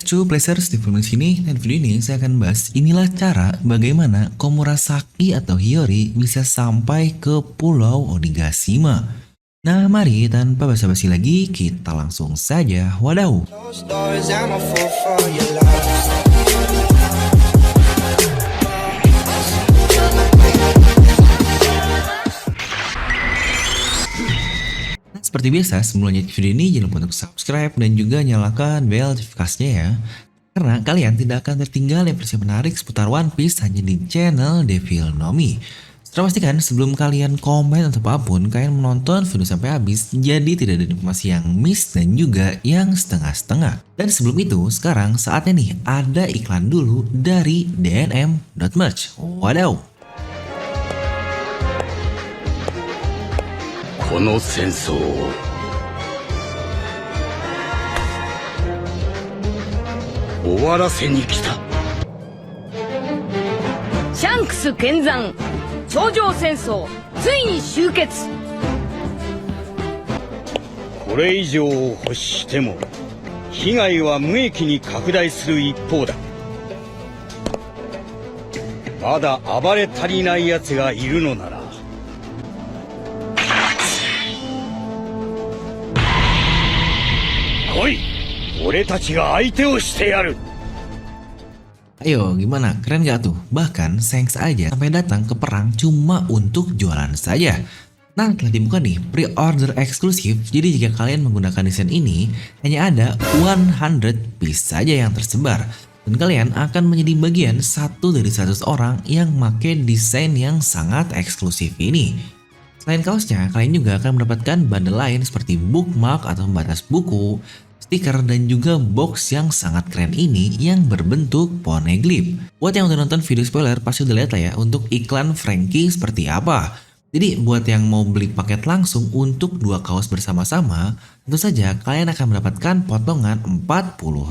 True Pleasures di film sini dan video ini saya akan bahas inilah cara bagaimana Komurasaki atau Hiyori bisa sampai ke Pulau Onigashima. Nah mari tanpa basa-basi lagi kita langsung saja wadaw. Seperti biasa, sebelum lanjut video ini jangan lupa untuk subscribe dan juga nyalakan bel notifikasinya ya. Karena kalian tidak akan tertinggal informasi menarik seputar One Piece hanya di channel Devil Nomi. Setelah pastikan sebelum kalian komen atau apapun, kalian menonton video sampai habis, jadi tidak ada informasi yang miss dan juga yang setengah-setengah. Dan sebelum itu, sekarang saatnya nih ada iklan dulu dari DNM.merch. Wadaw! この戦争を終わらせに来た。シャンクス見参頂上戦争ついに終結。これ以上を欲しても被害は無益に拡大する一方だ。まだ暴れ足りない奴がいるのなら来い、俺たちが相手をしてやる。 Ayo gimana, keren gak tuh? Bahkan Shanks aja sampai datang ke perang cuma untuk jualan saja. Nah telah dibuka nih pre-order eksklusif, jadi jika kalian menggunakan desain ini hanya ada 100 piece saja yang tersebar. Dan kalian akan menjadi bagian satu dari 100 orang yang make desain yang sangat eksklusif ini. Selain kaosnya, kalian juga akan mendapatkan bundle lain seperti bookmark atau pembatas buku, stiker, dan juga box yang sangat keren ini yang berbentuk poneglyph. Buat yang udah nonton video spoiler pasti udah lihat lah ya untuk iklan Franky seperti apa. Jadi buat yang mau beli paket langsung untuk 2 kaos bersama-sama, tentu saja kalian akan mendapatkan potongan 40.000.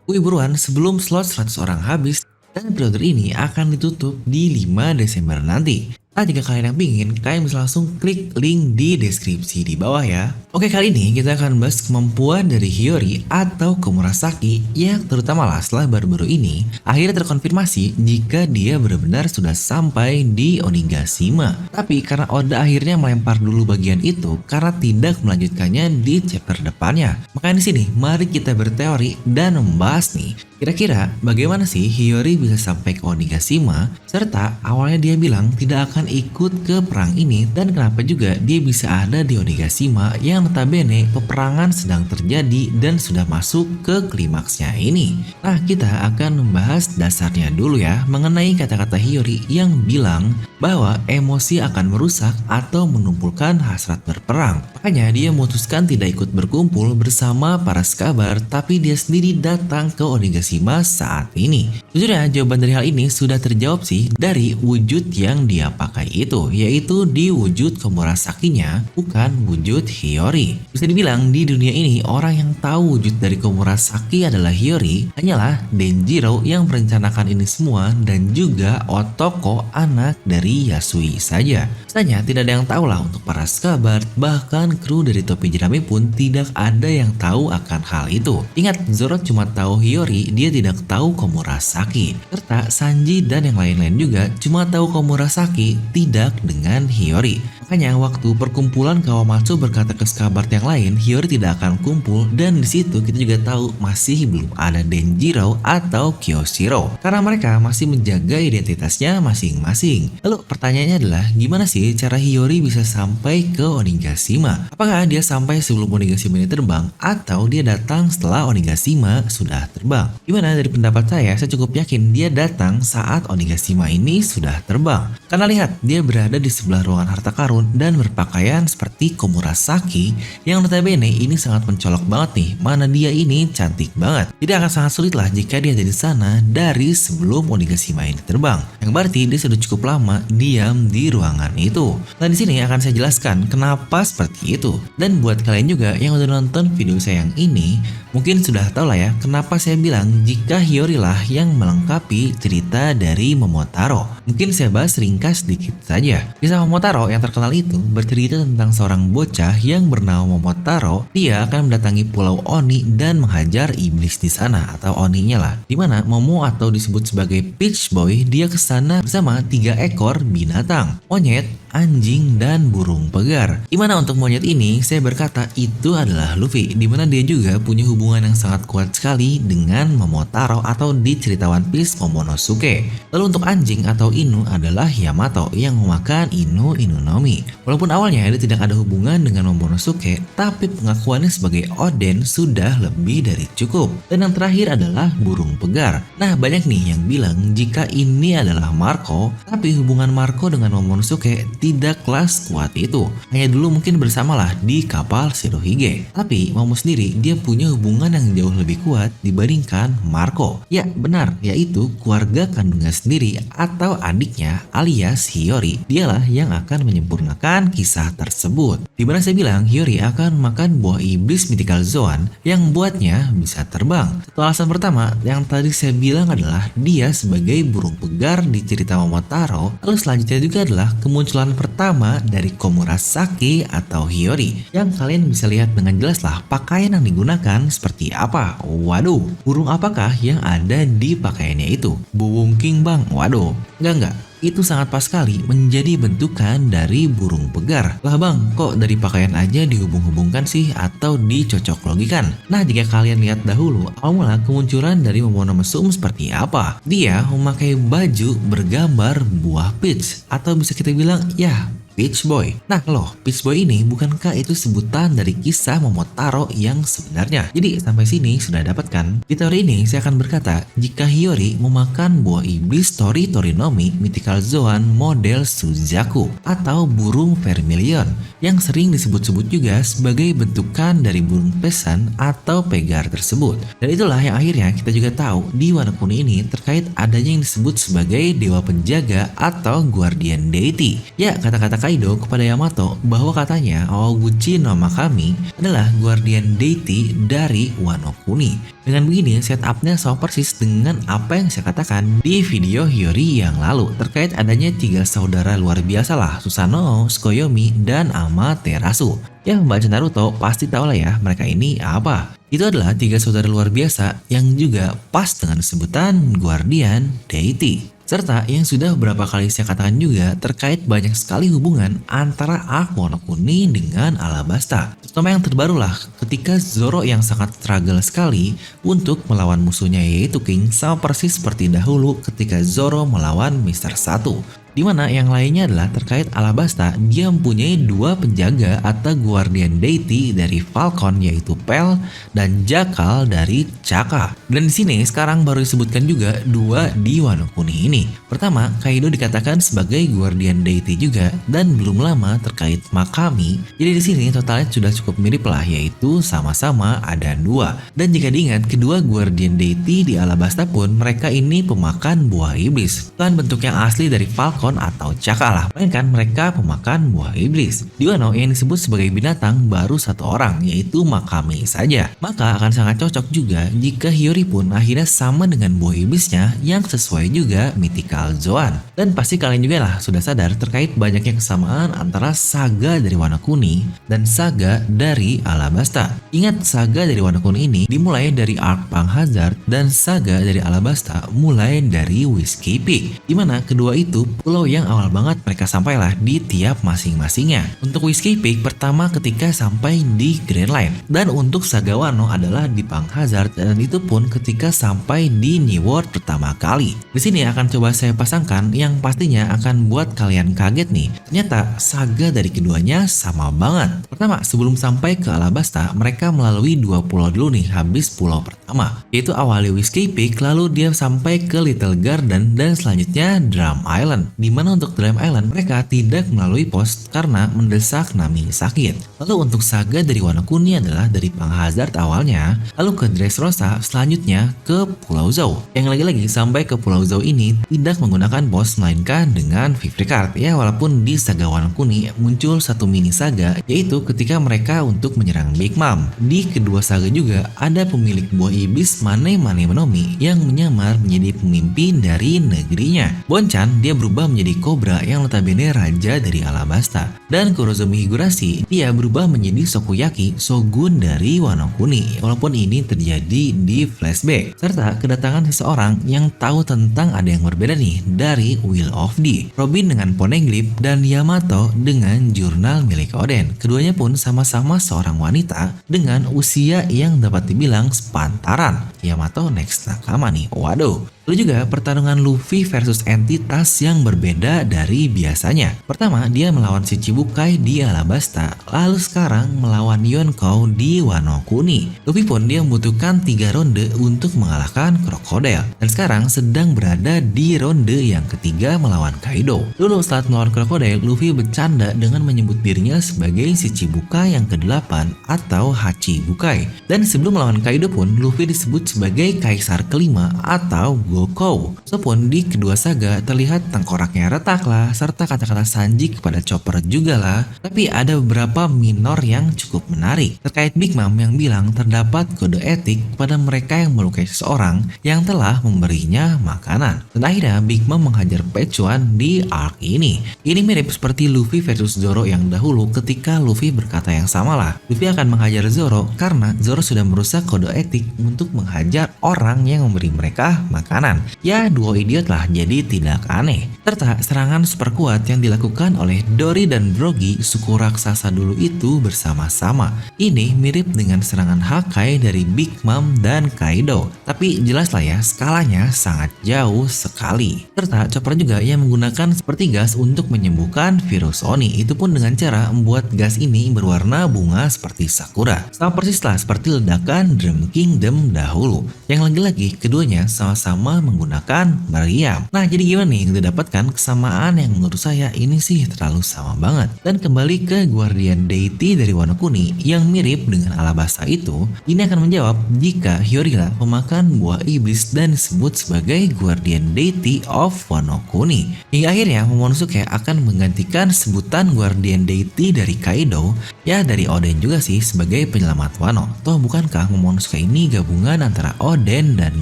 Wih buruan sebelum slot 100 orang habis, dan pre-order ini akan ditutup di 5 Desember nanti. Nah jika kalian yang pingin, kalian bisa langsung klik link di deskripsi di bawah ya. Oke, kali ini kita akan bahas kemampuan dari Hiyori atau Komurasaki yang terutama lah setelah baru-baru ini akhirnya terkonfirmasi jika dia benar-benar sudah sampai di Onigashima. Tapi karena Oda akhirnya melempar dulu bagian itu karena tidak melanjutkannya di chapter depannya. Makanya di sini mari kita berteori dan membahas nih kira-kira bagaimana sih Hiyori bisa sampai ke Onigashima, serta awalnya dia bilang tidak akan ikut ke perang ini dan kenapa juga dia bisa ada di Onigashima yang notabene peperangan sedang terjadi dan sudah masuk ke klimaksnya ini. Nah kita akan membahas dasarnya dulu ya mengenai kata-kata Hiyori yang bilang bahwa emosi akan merusak atau menumpukan hasrat berperang. Makanya dia memutuskan tidak ikut berkumpul bersama para Scabbard tapi dia sendiri datang ke Onigashima saat ini. Jujurnya jawaban dari hal ini sudah terjawab sih dari wujud yang dia pakai itu, yaitu di wujud Komurasakinya bukan wujud Hiyori. Bisa dibilang di dunia ini orang yang tahu wujud dari Komurasaki adalah Hiyori hanyalah Denjiro yang merencanakan ini semua dan juga Otoko anak dari Yasui saja. Misalnya tidak ada yang tahu lah untuk para Scabbard, bahkan kru dari topi jerami pun tidak ada yang tahu akan hal itu. Ingat, Zoro cuma tahu Hiyori, dia tidak tahu Komurasaki. Serta Sanji dan yang lain-lain juga cuma tahu Komurasaki, tidak dengan Hiyori. Makanya waktu perkumpulan Kawamatsu berkata ke Scabbard yang lain, Hiyori tidak akan kumpul, dan disitu kita juga tahu masih belum ada Denjiro atau Kyoshiro karena mereka masih menjaga identitasnya masing-masing. Lalu pertanyaannya adalah gimana sih cara Hiyori bisa sampai ke Onigashima? Apakah dia sampai sebelum Onigashima ini terbang atau dia datang setelah Onigashima sudah terbang? Gimana dari pendapat saya cukup yakin dia datang saat Onigashima ini sudah terbang. Karena lihat, dia berada di sebelah ruangan harta karun dan berpakaian seperti Komurasaki yang notabene ini sangat mencolok banget nih, mana dia ini cantik banget. Jadi akan sangat sulit lah jika dia ada di sana dari sebelum Onigashima ini terbang. Yang berarti dia sudah cukup lama diam di ruangan itu. Nah di sini akan saya jelaskan kenapa seperti itu. Dan buat kalian juga yang udah nonton video saya yang ini, mungkin sudah tahu lah ya kenapa saya bilang jika Hiyori lah yang melengkapi cerita dari Momotaro. Mungkin saya bahas ringkas sedikit saja. Kisah Momotaro yang terkenal kali itu bercerita tentang seorang bocah yang bernama Momotaro. Dia akan mendatangi Pulau Oni dan menghajar iblis di sana atau Oninya lah. Dimana Momo atau disebut sebagai Peach Boy, dia ke sana bersama 3 ekor binatang, monyet, anjing, dan burung pegar. Dimana untuk monyet ini saya berkata itu adalah Luffy, dimana dia juga punya hubungan yang sangat kuat sekali dengan Momotaro atau di cerita One Piece Momonosuke. Lalu untuk anjing atau Inu adalah Yamato yang memakan Inu Inunomi. Walaupun awalnya dia tidak ada hubungan dengan Momonosuke, tapi pengakuannya sebagai Oden sudah lebih dari cukup. Dan yang terakhir adalah burung pegar. Nah, banyak nih yang bilang jika ini adalah Marco, tapi hubungan Marco dengan Momonosuke tidak kelas kuat itu. Hanya dulu mungkin bersamalah di kapal Shirohige. Tapi Momo sendiri dia punya hubungan yang jauh lebih kuat dibandingkan Marco. Ya benar, yaitu keluarga kandungnya sendiri atau adiknya alias Hiyori. Dialah yang akan menyempurnakan kisah tersebut. Dimana saya bilang Hiyori akan makan buah iblis Mythical Zoan yang membuatnya bisa terbang. Satu alasan pertama yang tadi saya bilang adalah dia sebagai burung pegar di cerita Momotaro. Lalu selanjutnya juga adalah kemunculan pertama dari Komurasaki atau Hiyori, yang kalian bisa lihat dengan jelas lah pakaian yang digunakan seperti apa. Waduh, burung apakah yang ada di pakaiannya itu? Buwung King bang? Waduh, enggak. Itu sangat pas sekali menjadi bentukan dari burung pegar. Lah bang, kok dari pakaian aja dihubung-hubungkan sih atau dicocok logikan? Nah, jika kalian lihat dahulu, awal mula kemunculan dari Momonomesum seperti apa? Dia memakai baju bergambar buah peach, atau bisa kita bilang ya Peach Boy. Nah loh, Peach Boy ini bukankah itu sebutan dari kisah Momotaro yang sebenarnya? Jadi sampai sini sudah dapatkan. Di teori ini saya akan berkata, jika Hiyori memakan buah iblis Tori Torinomi Mythical Zoan model Suzaku atau burung vermilion yang sering disebut-sebut juga sebagai bentukan dari burung pesan atau pegar tersebut. Dan itulah yang akhirnya kita juga tahu di Wano Kuni ini terkait adanya yang disebut sebagai dewa penjaga atau guardian deity. Ya, kata-kata Kaido kepada Yamato bahwa katanya Aoguchi no Makami adalah guardian deity dari Wano Kuni. Dengan begini setupnya sama persis dengan apa yang saya katakan di video Hiyori yang lalu terkait adanya 3 saudara luar biasa lah, Susanoo, Tsukuyomi, dan Amaterasu. Ya, membaca Naruto pasti tahu lah ya mereka ini apa. Itu adalah 3 saudara luar biasa yang juga pas dengan sebutan guardian deity. Serta yang sudah beberapa kali saya katakan juga terkait banyak sekali hubungan antara arc Wano Kuni dengan Alabasta. Terutama yang terbaru lah ketika Zoro yang sangat struggle sekali untuk melawan musuhnya yaitu King sama persis seperti dahulu ketika Zoro melawan Mr. Satu. Dimana yang lainnya adalah terkait Alabasta, dia mempunyai 2 penjaga atau guardian deity dari Falcon yaitu Pel dan Jakal dari Chaka. Dan di sini sekarang baru disebutkan juga 2 di Wano Kuni ini. Pertama, Kaido dikatakan sebagai guardian deity juga dan belum lama terkait Makami. Jadi di sini totalnya sudah cukup mirip lah yaitu sama-sama ada 2. Dan jika diingat kedua guardian deity di Alabasta pun mereka ini pemakan buah iblis. Bukan bentuk yang asli dari Falcon atau Chaka lah, melainkan mereka pemakan buah iblis. Di Wano yang disebut sebagai binatang baru 1 orang yaitu Makami saja. Maka akan sangat cocok juga jika Hiyori pun akhirnya sama dengan buah iblisnya yang sesuai juga Mythical Zoan. Dan pasti kalian juga lah sudah sadar terkait banyaknya kesamaan antara saga dari Wano Kuni dan saga dari Alabasta. Ingat, saga dari Wano Kuni ini dimulai dari arc Pang Hazard dan saga dari Alabasta mulai dari Whiskey Peak, dimana kedua itu pulau yang awal banget mereka sampailah di tiap masing-masingnya. Untuk Whiskey Peak pertama ketika sampai di Grand Line, dan untuk saga Wano adalah di Pang Hazard dan itu pun ketika sampai di New World pertama kali. Di sini akan coba saya pasangkan yang pastinya akan buat kalian kaget nih. Ternyata saga dari keduanya sama banget. Pertama, sebelum sampai ke Alabasta, mereka melalui 2 pulau dulu nih habis pulau pertama, yaitu awali Whiskey Peak, lalu dia sampai ke Little Garden dan selanjutnya Drum Island. Dimana untuk Drum Island mereka tidak melalui pos karena mendesak Nami sakit. Lalu untuk saga dari Wano Kuni adalah dari Pang Hazard awalnya, lalu ke Dressrosa, selanjutnya ke Pulau Zou. Yang lagi-lagi sampai ke Pulau Zou ini tidak menggunakan pos melainkan dengan Victory Card. Ya, walaupun di saga Wano Kuni muncul 1 mini saga yaitu ketika mereka untuk menyerang Big Mom. Di kedua saga juga ada pemilik buah iblis Mane Mane Monomi yang menyamar menjadi pemimpin dari negerinya. Bonchan dia berubah berubah menjadi Cobra yang notabene raja dari Alabasta. Dan Kurozomi Higurashi, dia berubah menjadi Sokuyaki, shogun dari Wano Kuni. Walaupun ini terjadi di flashback. Serta kedatangan seseorang yang tahu tentang ada yang berbeda nih dari Will of D. Robin dengan Poneglyph dan Yamato dengan jurnal milik Oden. Keduanya pun sama-sama seorang wanita dengan usia yang dapat dibilang sepantaran. Yamato next nakama nih, waduh. Lalu juga pertarungan Luffy versus entitas yang berbeda dari biasanya. Pertama, dia melawan si Chibukai di Alabasta, lalu sekarang melawan Yonkou di Wano Kuni. Luffy pun dia membutuhkan 3 ronde untuk mengalahkan Crocodile, dan sekarang sedang berada di ronde yang ketiga melawan Kaido. Dulu saat melawan Crocodile, Luffy bercanda dengan menyebut dirinya sebagai si Chibukai yang ke-8 atau Hachibukai. Dan sebelum melawan Kaido pun, Luffy disebut sebagai Kaisar kelima atau Gokou. Meskipun di kedua saga terlihat tengkoraknya retak lah, serta kata-kata Sanji kepada Chopper juga lah, tapi ada beberapa minor yang cukup menarik. Terkait Big Mom yang bilang terdapat kode etik kepada mereka yang melukai seseorang yang telah memberinya makanan. Dan akhirnya Big Mom menghajar Pechuan di arc ini. Ini mirip seperti Luffy versus Zoro yang dahulu ketika Luffy berkata yang sama lah. Luffy akan menghajar Zoro karena Zoro sudah merusak kode etik untuk menghajar orang yang memberi mereka makanan. Ya, duo idiot lah, jadi tidak aneh. Serta serangan super kuat yang dilakukan oleh Dory dan Brogy, suku raksasa dulu itu bersama-sama. Ini mirip dengan serangan Hakai dari Big Mom dan Kaido. Tapi jelas lah ya, skalanya sangat jauh sekali. Serta Chopper juga yang menggunakan seperti gas untuk menyembuhkan virus Oni. Itu pun dengan cara membuat gas ini berwarna bunga seperti sakura. Sama persis lah seperti ledakan Drum Kingdom dahulu. Yang lagi-lagi keduanya sama-sama menggunakan meriam. Nah, jadi gimana nih untuk dapatkan kesamaan yang menurut saya ini sih terlalu sama banget. Dan kembali ke Guardian Deity dari Wano Kuni yang mirip dengan Alabasta itu, ini akan menjawab jika Hyorila memakan buah iblis dan disebut sebagai Guardian Deity of Wano Kuni. Hingga akhirnya Momonosuke akan menggantikan sebutan Guardian Deity dari Kaido, ya dari Oden juga sih sebagai penyelamat Wano. Toh bukankah Momonosuke ini gabungan antara Oden dan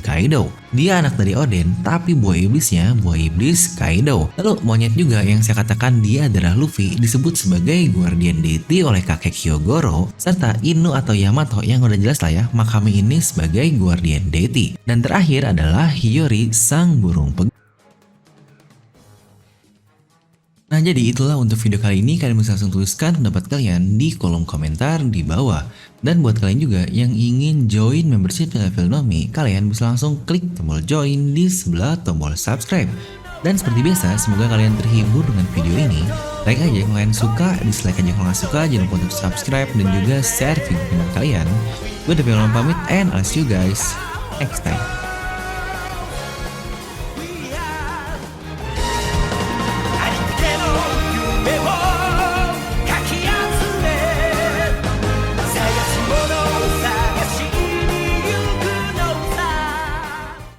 Kaido? Dia anak dari Oden, tapi buah iblisnya buah iblis Kaido. Lalu monyet juga yang saya katakan dia adalah Luffy disebut sebagai Guardian Deity oleh kakek Hyogoro, serta Inu atau Yamato yang udah jelas lah ya Makami ini sebagai Guardian Deity. Dan terakhir adalah Hiyori sang burung pegang. Nah, jadi itulah untuk video kali ini. Kalian bisa langsung tuliskan pendapat kalian di kolom komentar di bawah. Dan buat kalian juga yang ingin join membership level Nomi, kalian bisa langsung klik tombol join di sebelah tombol subscribe. Dan seperti biasa, semoga kalian terhibur dengan video ini. Like aja kalau kalian suka, dislike aja kalau nggak suka. Jangan lupa untuk subscribe dan juga share video kalian. Gue udah pamit and I'll see you guys next time.